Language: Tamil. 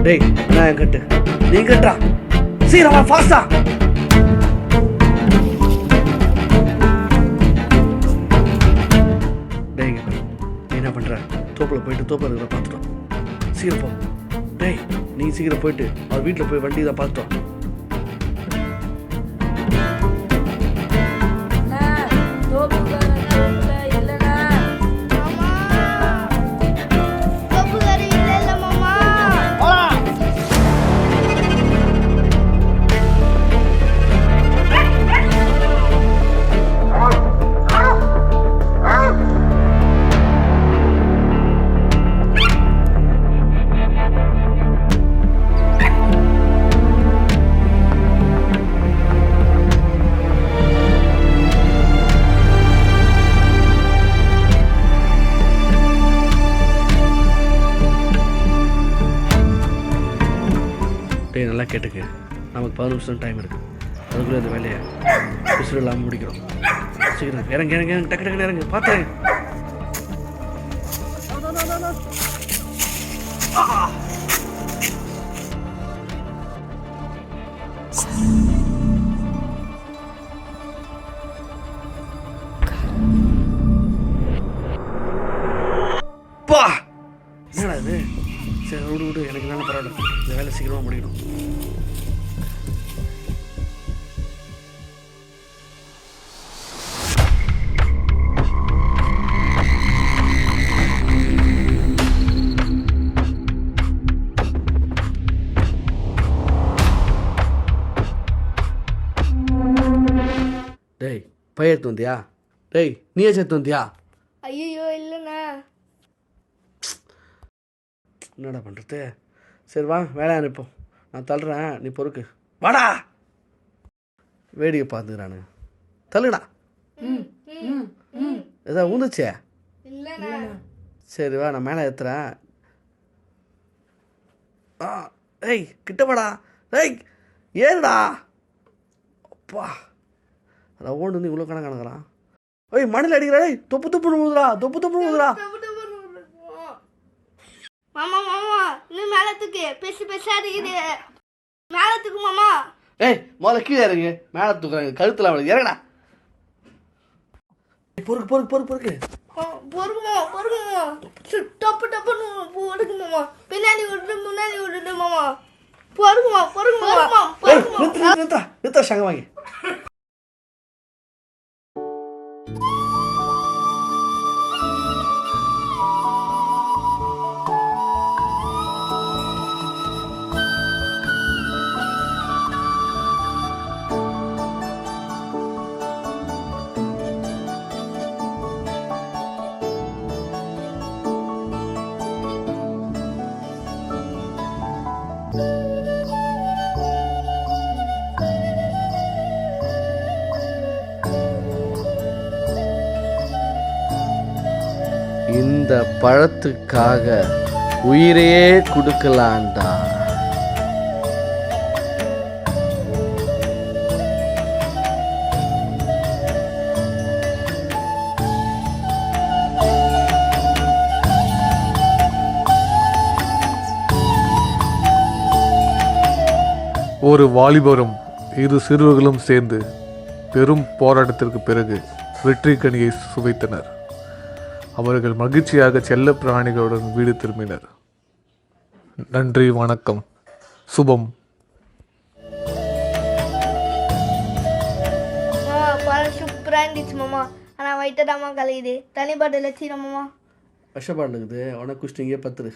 டேய் நான் கட்டு நீ கட்டா சீக்கிரமா ஃபாஸ்டா. டேய் நீ என்ன பண்ற? தோப்பில் போயிட்டு தோப்பில் இருக்கிற பார்த்துட்டோம். சீக்கிரம் போ. டேய் நீ சீக்கிரம் போயிட்டு அவர் வீட்டில் போய் வண்டி தான் பார்த்துட்டோம். டேய் நல்லா கேட்டுக்கு, நமக்கு 10 நிமிஷம் டைம் இருக்குது. அதுக்குள்ளே அந்த வேலையை விசிறு இல்லாமல் முடிக்கிறோம். சீக்கிரம் இறங்க இறங்க இறங்க, டக்கு டக்குன்னு இறங்க. பார்த்துறேன். பா என்னடா இது? சரி விடு விடு, எனக்கு என்ன பரவாயில்ல. இந்த வேலை சீக்கிரமாக முடிக்கணும். டேய் பைய எடுத்து வந்தியா? டேய் நீயே சேர்த்து வந்தியா? ஐயோ இல்லைண்ணா. என்னடா பண்ணுறது? சரி வா வேலை அனுப்போம். நான் தள்ளுறேன், நீ பொறுக்கு. வாடா. வேடிக்கை பார்த்துக்கிறானு தள்ளுடா. ஏதாவது ஊந்துச்சே? இல்லைண்ணா. சரி வா நான் மேலே ஏற்றுறேன். ஏய் கிட்ட வாடா. ஏய் ஏறுடா. அப்பா ரவுண்டு வந்து இவ்வளோ கணக்கானுங்கிறான். ஏய் மண்ணில் அடிக்கிறா. ஏய் தொப்பு தொப்புன்னு ஊதுடா, தொப்பு தொப்புன்னு ஊதுடா. மாமா மாமா இன்னும் மேலத்துக்கு பெருசு பெருசா இருக்குது. மேலத்துக்கு மாமா. ஏய் முதல்ல கீழே இறங்கு. மேலே தூக்குறாங்க கழுத்தில் அவளுக்கு இறங்கடா. பொறுக்கு பொறுக்கு பொறுக்கு பொறுக்கு பொறுக்குமா பொறுக்குமா. டப்பு டப்புன்னு பொறுக்கு மாமா. பின்னாடி விட்டு முன்னாடி விட்டுட்டு மாமா. பொறுக்குமா பொறுக்குமா பொறுக்குமா. நிறுத்தா நிறுத்தா சங்க வாங்கி. இந்த பழத்துக்காக உயிரையே கொடுக்கலாண்டா. ஒரு வாலிபரும் இரு சிறுவர்களும் சேர்ந்து பெரும் போராட்டத்திற்கு பிறகு வெற்றி கனியை சுவைத்தனர். அவர்கள் மகிழ்ச்சியாக செல்ல பிராணிகளுடன் வீடு திரும்பினர். நன்றி, வணக்கம், சுபம். பழம் சூப்பராக இருந்துச்சு மாமா. ஆனால் வயிற்று தாமா கலையுது. தனி பாட்டில் வச்சு மாமா. விஷப்பாடு இருக்குது. உனக்கு குஷ்டிங்கே பத்துரு.